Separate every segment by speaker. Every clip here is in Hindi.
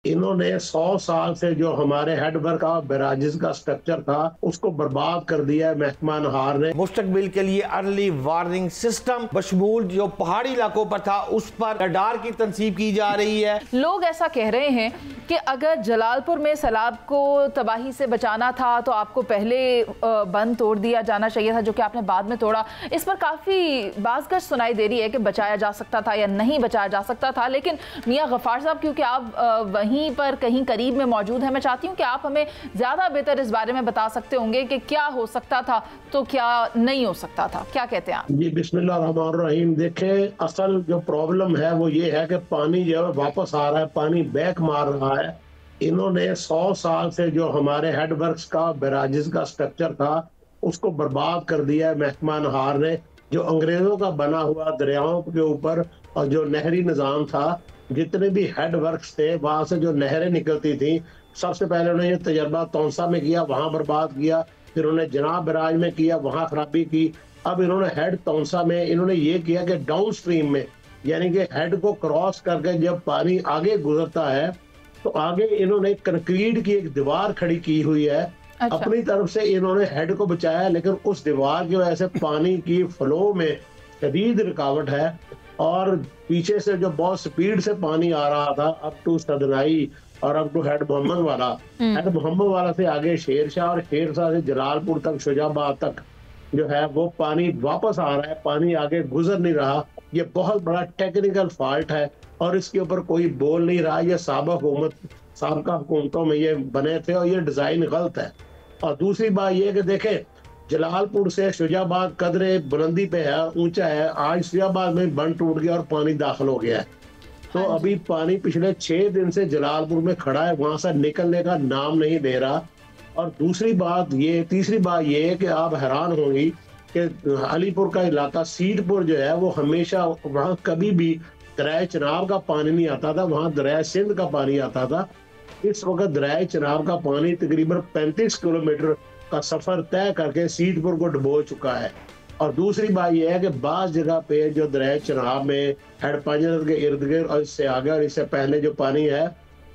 Speaker 1: इन्होंने 100 साल से जो हमारे हेडवर्क का बैराजेस का स्ट्रक्चर था उसको बर्बाद कर दिया है महकमा नहार ने।
Speaker 2: मुस्तकबिल के लिए अर्ली वार्निंग सिस्टम बशमूल जो पहाड़ी इलाकों पर था उस पर रडार की तनसीब की जा रही है।
Speaker 3: लोग ऐसा कह रहे हैं कि अगर जलालपुर में सैलाब को तबाही से बचाना था तो आपको पहले बंद तोड़ दिया जाना चाहिए था, जो कि आपने बाद में तोड़ा। इस पर काफ़ी बाज़गश सुनाई दे रही है कि बचाया जा सकता था या नहीं बचाया जा सकता था। लेकिन मियां गफ्फार साहब, क्योंकि आप वहीं पर कहीं करीब में मौजूद हैं, मैं चाहती हूँ कि आप हमें ज़्यादा बेहतर इस बारे में बता सकते होंगे कि क्या हो सकता था तो क्या नहीं हो सकता था। क्या कहते हैं आप?
Speaker 1: जी, बिस्मिल्लाहिर्रहमानिर्रहीम। देखें, असल जो प्रॉब्लम है वो ये है कि पानी जो है वापस आ रहा है, पानी बैक मार रहा है। इन्होंने 100 साल से जो हमारे हेडवर्क्स का बैराजेस का स्ट्रक्चर था उसको बर्बाद कर दिया है महकमा नहार ने। जो अंग्रेजों का बना हुआ दरियाओं के ऊपर और जो नहरी निज़ाम था, जितने भी हेडवर्क्स थे वहां से जो नहरें निकलती थी, सबसे पहले उन्होंने ये तजर्बा तौंसा में किया, वहां बर्बाद किया। फिर उन्होंने जनाब बराज में किया, वहां खराबी की। अब इन्होंने हेड तौंसा में इन्होंने ये किया कि डाउन स्ट्रीम में, यानी कि हेड को क्रॉस करके जब पानी आगे गुजरता है तो आगे इन्होंने कंक्रीट की एक दीवार खड़ी की हुई है।
Speaker 3: अच्छा।
Speaker 1: अपनी तरफ से इन्होंने हेड को बचाया, लेकिन उस दीवार की वजह से पानी की फ्लो में शदीद रुकावट है और पीछे से जो बहुत स्पीड से पानी आ रहा था अप टू सदनाई और अप टू हेड मोहम्मद वाला, हेड मोहम्मद वाला से आगे शेरशाह और शेरशाह से जलालपुर तक, शुजाबाद तक जो है वो पानी वापस आ रहा है, पानी आगे गुजर नहीं रहा। ये बहुत बड़ा टेक्निकल फॉल्ट है और इसके ऊपर कोई बोल नहीं रहा। ये साबका हुकूमतों में ये बने थे और ये डिजाइन गलत है। और दूसरी बात ये कि देखें, जलालपुर से शुजाबाद कदरे बुलंदी पे है, ऊंचा है। आज शुजाबाद में बंद टूट गया और पानी दाखिल हो गया है। तो अभी पानी पिछले 6 दिन से जलालपुर में खड़ा है, वहां से निकलने का नाम नहीं ले रहा। और तीसरी बात ये है कि आप हैरान होंगी कि अलीपुर का इलाका सीडपुर जो है वो हमेशा, वहां कभी भी दरिया चनाब का पानी नहीं आता था, वहां दरिया सिंध का पानी आता था। इस वक्त दरिया चनाब का पानी तकरीबन 35 किलोमीटर का सफर तय करके सीडपुर को डुबो चुका है। और दूसरी बात यह है कि बाज़ जगह पे जो दरिया चनाब में हेड पांजरत के इर्द गिर्द और इससे आगे और इससे पहले जो पानी है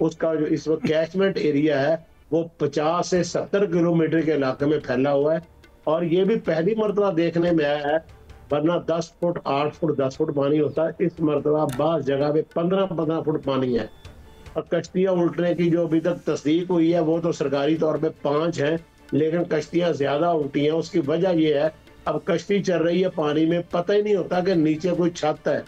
Speaker 1: उसका जो इस वक्त कैचमेंट एरिया है वो 50 से 70 किलोमीटर के इलाके में फैला हुआ है। और ये भी पहली मरतबा देखने में आया है, वरना 10 फुट 8 फुट 10 फुट पानी होता है। इस मरतबा बाज़ जगह पे 15-15 फुट पानी है। और कश्तियां उल्टने की जो अभी तक तस्दीक हुई है वो तो सरकारी तौर पे 5 हैं, लेकिन कश्तियां ज्यादा उल्टी हैं। उसकी वजह ये है, अब कश्ती चल रही है पानी में, पता ही नहीं होता कि नीचे कोई छत है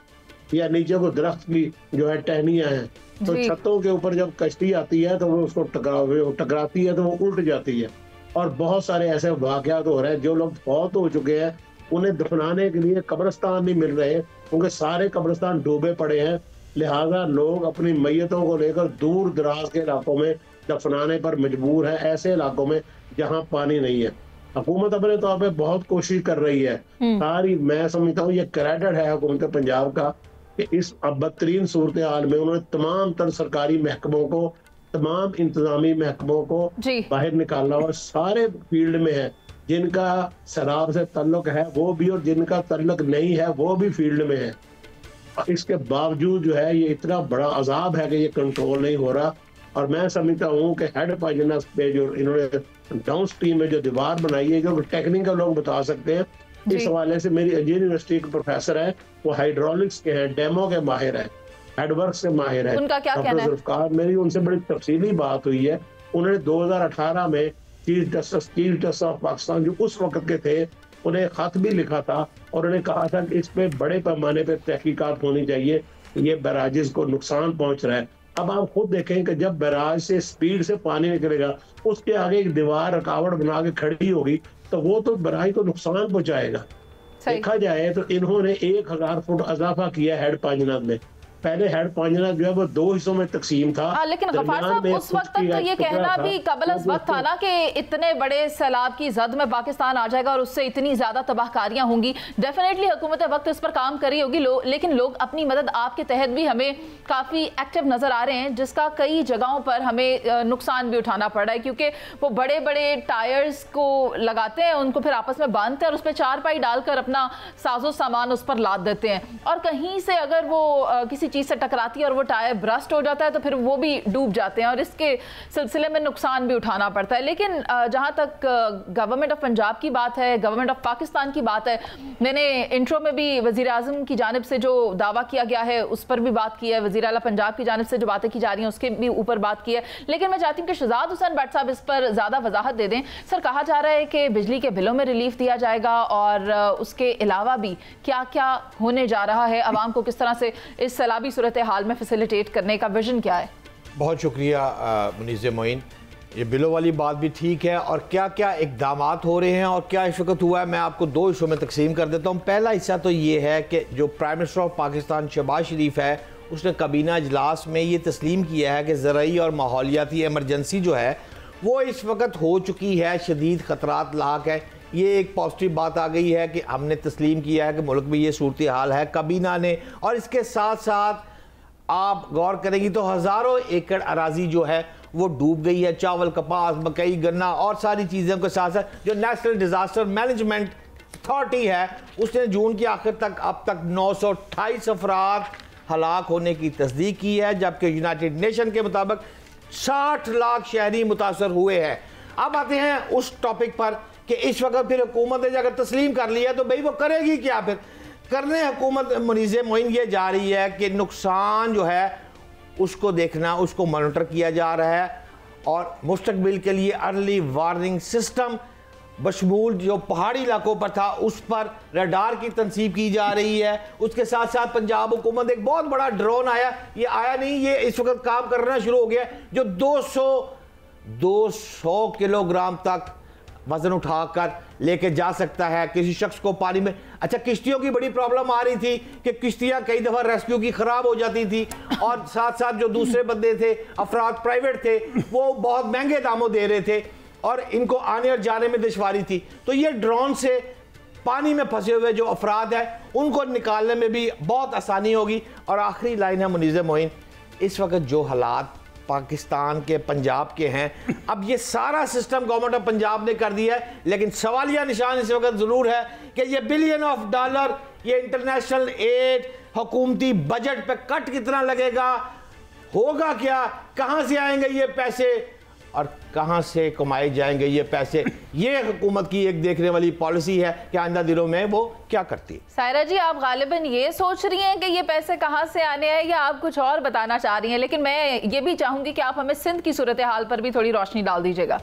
Speaker 1: या नीचे कोई दरख्त की जो है टहनियां हैं। तो छतों के ऊपर जब कश्ती आती है तो वो उसको टकराती है तो वो उल्ट जाती है। और बहुत सारे ऐसे वाकयात हो रहे हैं, जो लोग फौत हो चुके हैं उन्हें दफनाने के लिए कब्रिस्तान नहीं मिल रहे, क्योंकि सारे कब्रिस्तान डूबे पड़े हैं। लिहाजा लोग अपनी मैयतों को लेकर दूर दराज के इलाकों में दफनाने पर मजबूर है, ऐसे इलाकों में जहां पानी नहीं है। हुकूमत अपने तौर पे बहुत कोशिश कर रही है सारी। मैं समझता हूँ ये क्रेडिट है हुकूमत पंजाब का कि इस बदतरीन सूरत हाल में उन्होंने तमाम तर सरकारी महकमों को, तमाम इंतजामी महकमों को बाहर निकाला और सारे फील्ड में है। जिनका सैलाब से ताल्लुक है वो भी और जिनका ताल्लुक नहीं है वो भी फील्ड में है। इसके बावजूद जो है ये इतना बड़ा अजाब है कि ये कंट्रोल नहीं हो रहा। और मैं समझता हूँ कि हेड पाइजनस पे जो इन्होंने डाउन स्ट्रीम में जो दीवार बनाई है, जो टेक्निकल लोग बता सकते हैं। इस हवाले से मेरी अजीज यूनिवर्सिटी के प्रोफेसर है, वो हाइड्रोलिक्स के हैं, डेमो के माहिर है, हेडवर्क से माहिर है।
Speaker 3: उनका क्या कहना है?
Speaker 1: मेरी उनसे बड़ी तफसीली बात हुई है। उन्होंने 2018 में चीफ जस्टिस ऑफ पाकिस्तान जो उस वक्त के थे, उन्हें खत भी लिखा था और उन्हें कहा था कि इस पे बड़े पैमाने पे तहकीकात होनी चाहिए, ये बैराजेस को नुकसान पहुंच रहा है। अब आप खुद देखें कि जब बैराज से स्पीड से पानी निकलेगा, उसके आगे एक दीवार रुकावट बना के खड़ी होगी तो वो तो बैराज को नुकसान पहुंचाएगा। देखा जाए तो इन्होंने 1000 फुट इजाफा किया हेड पांजनाद में। पहले हेड पांजनाद जो है वो 2 हिस्सों में तकसीम था।
Speaker 3: लेकिन गफ्फार साहब, उस वक्त तक तो ये कहना भी कबल अज़ वक्त था ना कि इतने बड़े सैलाब की जद में पाकिस्तान आ जाएगा और उससे इतनी ज्यादा तबाहकारियां होंगी। डेफिनेटली हुकूमत वक्त इस पर काम कर रही होगी, लेकिन लोग अपनी मदद आपके तहत भी हमें काफी एक्टिव नजर आ रहे हैं, जिसका कई जगहों पर हमें नुकसान भी उठाना पड़ रहा है, क्योंकि वो बड़े बड़े टायर्स को लगाते हैं, उनको फिर आपस में बांधते हैं और उस पर चारपाई डालकर अपना साजो सामान उस पर लाद देते हैं। और कहीं से अगर वो किसी चीज़ से टकराती है और वो टायर ब्रस्ट हो जाता है तो फिर वो भी डूब जाते हैं और इसके सिलसिले में नुकसान भी उठाना पड़ता है। लेकिन जहाँ तक गवर्नमेंट ऑफ पंजाब की बात है, गवर्नमेंट ऑफ पाकिस्तान की बात है, मैंने इंट्रो में भी वज़ीर आज़म की जानिब से जो दावा किया गया है उस पर भी बात की है, वज़ीर आला पंजाब की जानिब से जो बातें की जा रही हैं उसके भी ऊपर बात की है। लेकिन मैं चाहती हूँ कि शहजाद हुसैन भट्ट साहब इस पर ज़्यादा वजाहत दे दें। सर, कहा जा रहा है कि बिजली के बिलों में रिलीफ दिया जाएगा और उसके अलावा भी क्या क्या होने जा रहा है, आवाम को किस तरह से इस सैलाबी सूरत हाल में फैसिलिटेट करने का विजन क्या है? बहुत
Speaker 2: शुक्रिया मुनीज़ मोइन। ये बिलों वाली बात भी ठीक है और क्या क्या इकदाम हो रहे हैं और क्या इस वक्त हुआ है, मैं आपको दो हिस्सों में तकसीम कर देता हूँ। पहला हिस्सा तो ये है कि जो prime minister of Pakistan Shahbaz Sharif है उसने काबीना इजलास में ये तस्लीम किया है कि ज़राई और माहौलियाती एमरजेंसी जो है वो इस वक्त हो चुकी है, शदीद ख़तरात लाक है। ये एक पॉजिटिव बात आ गई है कि हमने तस्लीम किया है कि मुल्क में ये सूरत हाल है काबीना ने। और इसके साथ साथ आप गौर करेंगी तो हज़ारों एकड़ अराजी जो है वो डूब गई है, चावल, कपास, मकई, गन्ना और सारी चीज़ों के साथ साथ जो नेशनल डिज़ास्टर मैनेजमेंट अथॉरिटी है उसने जून के आखिर तक अब तक 928 अफराद हलाक होने की तस्दीक की है, जबकि यूनाइटेड नेशन के मुताबिक 60 लाख शहरी मुतासर हुए हैं। अब आते हैं उस टॉपिक पर कि इस वक्त फिर हुकूमत ने अगर तस्लीम कर लिया तो भाई वो करेगी क्या? फिर करने हुकूमत मुनीज़ मोइन ये जा रही है कि नुकसान जो है उसको देखना, उसको मॉनिटर किया जा रहा है और मुस्तकबिल के लिए अर्ली वार्निंग सिस्टम बशमूल जो पहाड़ी इलाकों पर था उस पर रडार की तनसीब की जा रही है। उसके साथ साथ पंजाब हुकूमत एक बहुत बड़ा ड्रोन आया, ये आया नहीं, ये इस वक्त काम करना शुरू हो गया जो 200 किलोग्राम तक वजन उठाकर लेके जा सकता है किसी शख्स को पानी में। अच्छा, किश्तियों की बड़ी प्रॉब्लम आ रही थी कि किश्तियां कई दफ़ा रेस्क्यू की ख़राब हो जाती थी और साथ साथ जो दूसरे बंदे थे, अफराद प्राइवेट थे, वो बहुत महंगे दामों दे रहे थे और इनको आने और जाने में दुश्वारी थी। तो ये ड्रोन से पानी में फंसे हुए जो अफराद हैं उनको निकालने में भी बहुत आसानी होगी। और आखिरी लाइन है मुनीज़ मोइन, इस वक्त जो हालात पाकिस्तान के पंजाब के हैं, अब ये सारा सिस्टम गवर्नमेंट ऑफ पंजाब ने कर दिया है, लेकिन सवालिया निशान इस वक्त ज़रूर है कि ये बिलियन ऑफ डॉलर, ये इंटरनेशनल एड, हुकूमती बजट पे कट कितना लगेगा, होगा क्या, कहाँ से आएंगे ये पैसे और कहाँ से कमाए जाएंगे ये पैसे। ये हुकूमत की एक देखने वाली पॉलिसी है कि आइंदा दिनों में वो क्या करती है।
Speaker 3: सायरा जी, आप गालिबन ये सोच रही हैं कि ये पैसे कहाँ से आने हैं या आप कुछ और बताना चाह रही हैं? लेकिन मैं ये भी चाहूंगी कि आप हमें सिंध की सूरत हाल पर भी थोड़ी रोशनी डाल दीजिएगा।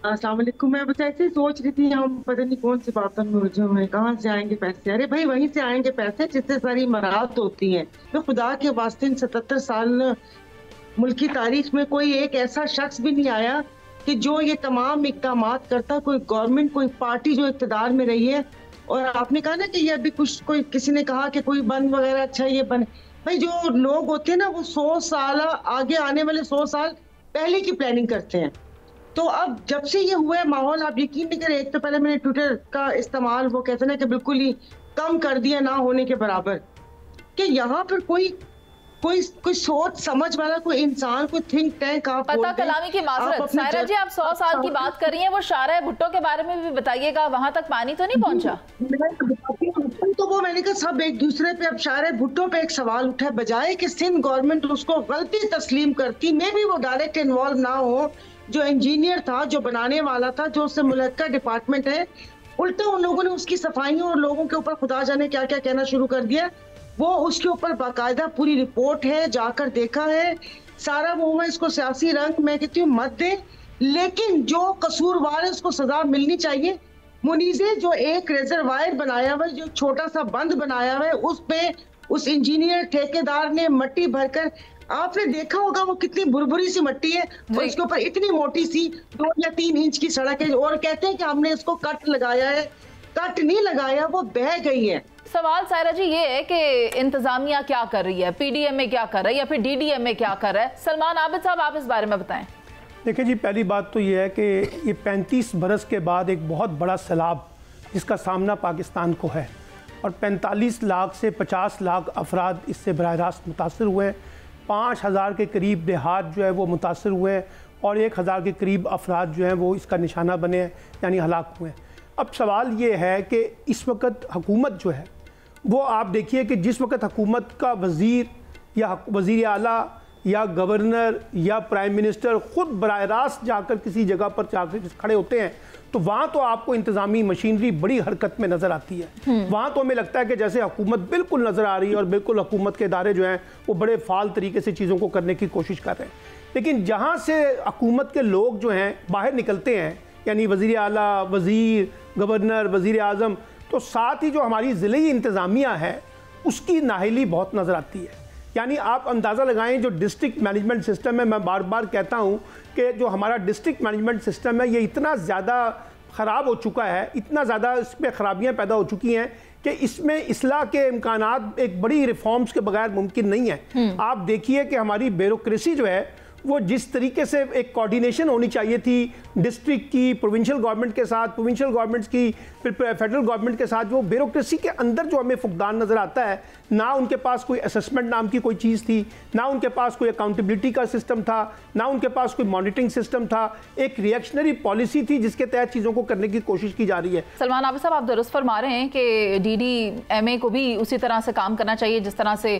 Speaker 4: अस्सलाम वालेकुम। मैं बस ऐसे ही सोच रही थी, हम पता नहीं कौन सी बातों में उलझे हुए, कहाँ से आएंगे पैसे। अरे भाई, वहीं से आएंगे पैसे जिससे सारी मराहत होती है। तो खुदा के वास्ते 77 साल मुल्की तारीख में कोई एक ऐसा शख्स भी नहीं आया कि जो ये तमाम इक़दाम करता, कोई गवर्नमेंट, कोई पार्टी जो इक़्तिदार में रही है। और आपने कहा ना कि ये अभी कुछ कोई किसी ने कहा कि कोई बंद वगैरह, अच्छा ये बंद, भाई जो लोग होते हैं ना वो 100 साल आगे आने वाले 100 साल पहले की प्लानिंग करते हैं। तो अब जब से ये हुआ है माहौल, आप यकीन नहीं करें, एक तो पहले मैंने ट्विटर का इस्तेमाल वो कहते हैं ना कि बिल्कुल ही कम कर दिया, ना होने के बराबर, कि यहाँ पर कोई सोच समझ वाला कोई इंसान, कोई थिंक टैंक, आप
Speaker 3: पता कलामी की माजरत। सायरा जी, आप 100 साल की बात कर रही हैं, वो शारा भुट्टो के बारे में भी बताइएगा, वहां तक पानी तो नहीं पहुंचा?
Speaker 4: तो वो मैंने कहा सब एक दूसरे पे, अब शारा भुट्टो पे एक सवाल उठा, बजाय कि सिंध गवर्नमेंट उसको गलती तस्लीम करती, मे भी वो डायरेक्ट इन्वॉल्व ना हो, जो इंजीनियर था, जो बनाने वाला था, जो उससे मुल्का डिपार्टमेंट है, उल्टा उन लोगों ने उसकी सफाइयों और लोगों के ऊपर खुदा जाने क्या क्या कहना शुरू कर दिया। वो उसके ऊपर बाकायदा पूरी रिपोर्ट है, जाकर देखा है सारा। वो मैं इसको सियासी रंग मैं कहती हूँ मत दे, लेकिन जो कसूरवार है उसको सजा मिलनी चाहिए। मुनीज़े जो एक रिजर्वायर बनाया हुआ है, जो छोटा सा बंद बनाया हुआ है, उस पे उस इंजीनियर ठेकेदार ने मट्टी भरकर, आपने देखा होगा वो कितनी बुरबुरी सी मट्टी है और इसके ऊपर इतनी मोटी सी 2 या 3 इंच की सड़क है, और कहते हैं कि हमने इसको कट लगाया है। कट नहीं लगाया, वो बह गई है।
Speaker 3: सवाल सायरा जी ये है कि इंतजामिया क्या कर रही है, पीडीएमए क्या कर रहा है या फिर डीडीएमए क्या कर रहा है? सलमान आबिद साहब, आप इस बारे में बताएं।
Speaker 5: देखिए जी, पहली बात तो ये है कि ये 35 बरस के बाद एक बहुत बड़ा सैलाब जिसका सामना पाकिस्तान को है और 45 लाख से 50 लाख अफराद इससे बराह रास्त मुतासर हुए हैं। 5000 के करीब देहात जो है वो मुतासर हुए हैं और 1000 के करीब अफराद जो हैं वो इसका निशाना बने हैं, यानी हलाक हुए हैं। अब सवाल ये है कि इस वक्त हुकूमत जो है वो आप देखिए कि जिस वक्त हुकूमत का वज़ीर या वज़ीर आला या गवर्नर या प्राइम मिनिस्टर खुद बराह रास्त जाकर किसी जगह पर जाकर खड़े होते हैं तो वहाँ तो आपको इंतज़ामी मशीनरी बड़ी हरकत में नज़र आती है। वहाँ तो हमें लगता है कि जैसे हुकूमत बिल्कुल नज़र आ रही है और बिल्कुल हुकूमत के इदारे जो हैं वो बड़े फाल तरीके से चीज़ों को करने की कोशिश कर रहे हैं। लेकिन जहाँ से हुकूमत के लोग जो हैं बाहर निकलते हैं, यानी वज़ीर आला, वज़ीर, गवर्नर, वज़ीर आज़म, तो साथ ही जो हमारी ज़िले इंतज़ामिया है उसकी नाहिली बहुत नज़र आती है। यानी आप अंदाज़ा लगाएं, जो डिस्ट्रिक्ट मैनेजमेंट सिस्टम है, मैं बार बार कहता हूं कि जो हमारा डिस्ट्रिक्ट मैनेजमेंट सिस्टम है ये इतना ज़्यादा ख़राब हो चुका है, इतना ज़्यादा इसमें ख़राबियाँ पैदा हो चुकी हैं कि इसमें इस्लाह के इम्कानात एक बड़ी रिफॉर्म्स के बगैर मुमकिन नहीं है। आप देखिए कि हमारी ब्यूरोक्रेसी जो है वो जिस तरीके से एक कोऑर्डिनेशन होनी चाहिए थी डिस्ट्रिक्ट की प्रोविंशियल गवर्नमेंट के साथ, प्रोविंशियल गवर्नमेंट्स की, फिर फेडरल गवर्नमेंट के साथ, वो ब्यूरोक्रेसी के अंदर जो हमें फुकदान नज़र आता है, ना उनके पास कोई असेसमेंट नाम की कोई चीज़ थी, ना उनके पास कोई अकाउंटेबिलिटी का सिस्टम था, ना उनके पास कोई मॉनिटरिंग सिस्टम था। एक रिएक्शनरी पॉलिसी थी जिसके तहत चीज़ों को करने की कोशिश की जा रही है।
Speaker 3: सलमान आबिद साहब, आप दुरुस्त फरमा रहे हैं कि DDMA को भी उसी तरह से काम करना चाहिए जिस तरह से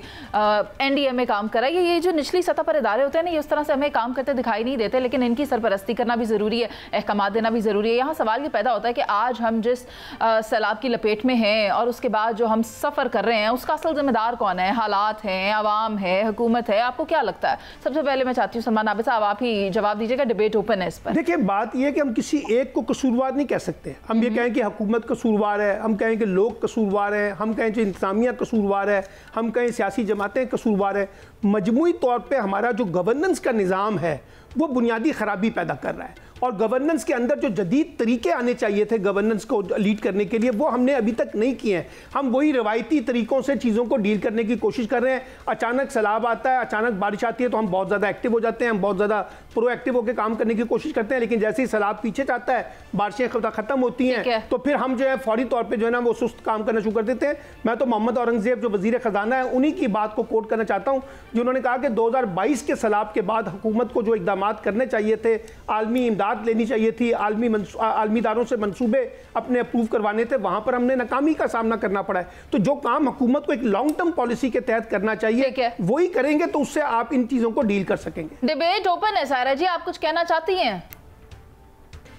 Speaker 3: NDMA काम कर रहा है। ये जो निचली सतह पर इदारे होते हैं ना, ये उस तरह से हमें काम करते दिखाई नहीं देते, लेकिन इनकी सरपरस्ती करना भी ज़रूरी है, अहकामात देना भी ज़रूरी है। यहाँ सवाल ये पैदा होता है कि आज हम जिस सैलाब की लपेट में हैं और उसके बाद जो हम सफ़र कर रहे हैं उसका असल जिम्मेदार कौन है? हालात हैं, आवाम है, हुकूमत है? आपको क्या लगता है? सबसे पहले मैं चाहती हूँ सलमान आबिद साहब आप ही जवाब दीजिएगा, डिबेट ओपन है इस पर।
Speaker 5: देखिए, बात यह है कि हम किसी एक को कसूरवार नहीं कह सकते। हम ये कहें कि हुकूमत कसूरवार है, हम कहें कि लोग कसूरवार हैं, हम कहें कि इंतजामिया कसूरवार है, हम कहें सियासी जमातें कसूरवार है। मजमूई तौर पर हमारा जो गवर्नेंस का निज़ाम है वो बुनियादी खराबी पैदा कर रहा है, और गवर्नेंस के अंदर जो जदीद तरीके आने चाहिए थे गवर्नेंस को लीड करने के लिए, वो हमने अभी तक नहीं किए हैं। हम वही रवायती तरीकों से चीज़ों को डील करने की कोशिश कर रहे हैं। अचानक सैलाब आता है, अचानक बारिश आती है तो हम बहुत ज़्यादा एक्टिव हो जाते हैं, हम बहुत ज़्यादा प्रोएक्टिव होकर काम करने की कोशिश करते हैं, लेकिन जैसे ही सैलाब पीछे जाता है, बारिशें ख़त्म होती हैं, तो फिर हम जो है फौरी तौर पर जो है ना वो सुस्त काम करना शुरू कर देते हैं। मैं तो मोहम्मद औरंगज़ेब जो वज़ीर ख़जाना है उन्हीं की बात को कोट करना चाहता हूँ, जिन्होंने कहा कि 2022 के सैलाब के बाद हुकूमत को जो इक़दाम करने चाहिए थे, आलमी इमदाद लेनी चाहिए थी, आलमी दारों से मंसूबे अपने अप्रूव करवाने थे, वहां पर हमने नाकामी का सामना करना पड़ा है। तो जो काम हुकूमत को एक लॉन्ग टर्म पॉलिसी के तहत करना चाहिए वही करेंगे, तो उससे आप इन चीजों को डील कर सकेंगे।
Speaker 3: डिबेट ओपन है। सारा जी, आप कुछ कहना चाहती हैं?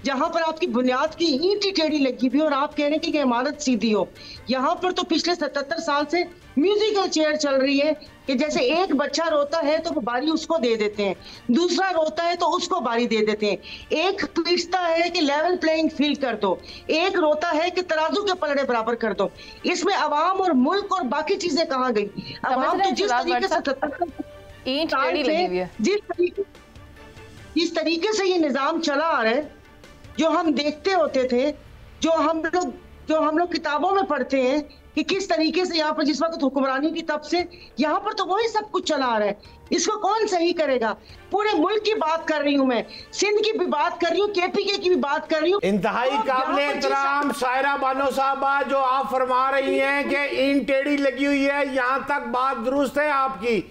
Speaker 4: जहां पर आपकी बुनियाद की ईंट ही टेढ़ी लगी हुई और आप कह रहे हैं कि इमारत सीधी हो, यहाँ पर तो पिछले 77 साल से म्यूजिकल चेयर चल रही है कि जैसे एक बच्चा रोता है तो वो बारी उसको दे देते हैं, दूसरा रोता है तो उसको बारी दे देते हैं, एक पीटता है कि लेवल प्लेइंग फील्ड कर दो, एक रोता है कि तराजू के पलड़े बराबर कर दो। इसमें अवाम और मुल्क और बाकी चीजें कहाँ गई? अवाम तो जिस तरीके से जिस तरीके से ये निजाम चला आ रहा है, जो हम देखते होते थे, जो हम लोग किताबों में पढ़ते हैं कि किस तरीके से यहाँ पर जिस वक्त हुक्मरानी की तब से यहाँ पर तो वही सब कुछ चला आ रहा है। इसको कौन सही करेगा? पूरे मुल्क की बात कर रही हूँ मैं, सिंध की भी बात कर रही हूँ, KPK की भी बात कर रही हूँ।
Speaker 2: इंतहाई काबिले एहतराम सायरा बानो साहबा, जो आप फरमा रही हैं कि ईंट टेढ़ी लगी हुई है, यहाँ तक बात दुरुस्त है आपकी,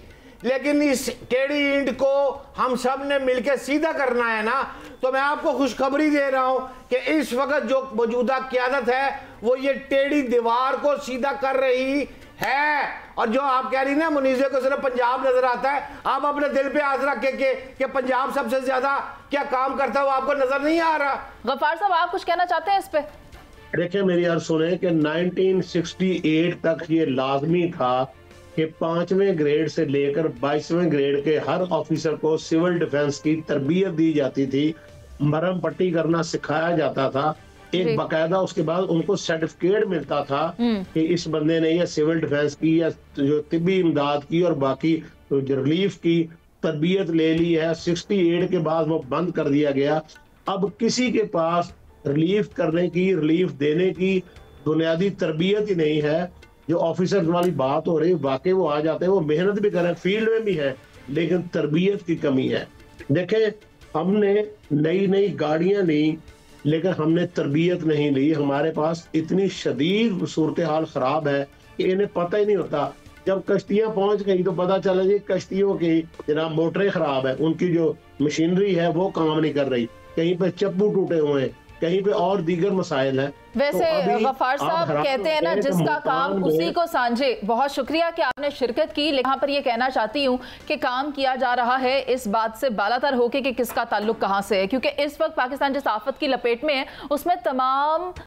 Speaker 2: लेकिन इस टेढ़ी ईंट को हम सब ने मिलकर सीधा करना है ना। तो मैं आपको खुशखबरी दे रहा हूं कि इस वक्त जो मौजूदा क़यादत है वो ये टेढ़ी दीवार को सीधा कर रही है। और जो आप कह रही ना मुनीज़े को सिर्फ पंजाब नजर आता है, आप अपने दिल पे हाथ रख के पंजाब सबसे ज्यादा क्या काम करता है वो आपको नजर नहीं आ रहा?
Speaker 3: गफ्फार साहब, आप कुछ कहना चाहते हैं इस पे?
Speaker 1: देखिए, मेरी अर्ज सुने कि 1968 तक ये लाजमी था कि 5वें ग्रेड से लेकर 22वें ग्रेड के हर ऑफिसर को सिविल डिफेंस की तरबियत दी जाती थी, मरहम पट्टी करना सिखाया जाता था, एक बाकायदा उसके बाद उनको सर्टिफिकेट मिलता था कि इस बंदे ने ये सिविल डिफेंस की या जो तिब्बी इमदाद की और बाकी रिलीफ की तरबियत ले ली है। 68 के बाद वो बंद कर दिया गया। अब किसी के पास रिलीफ करने की, रिलीफ देने की बुनियादी तरबियत ही नहीं है। जो ऑफिसर्स वाली बात हो रही, वाकई वो आ जाते हैं, वो मेहनत भी करें, फील्ड में भी है, लेकिन तरबियत की कमी है। देखें, हमने नई नई गाड़ियां ली लेकिन हमने तरबियत नहीं ली। हमारे पास इतनी शदीद सूरत हाल खराब है कि इन्हें पता ही नहीं होता। जब कश्तियां पहुंच गई तो पता चला जी कश्तियों की जनाब मोटरें खराब है, उनकी जो मशीनरी है वो काम नहीं कर रही, कहीं पे चप्पू टूटे हुए हैं, कहीं पे और दीगर मसाइल हैं।
Speaker 3: वैसे
Speaker 1: तो
Speaker 3: गफ्फार साहब कहते हैं ना, जिसका काम उसी को सांझे। बहुत शुक्रिया कि आपने शिरकत की। लेकिन यहाँ पर ये कहना चाहती हूँ कि काम किया जा रहा है इस बात से बालातर होके कि किसका ताल्लुक कहाँ से है, क्योंकि इस वक्त पाकिस्तान जिस आफत की लपेट में है उसमें तमाम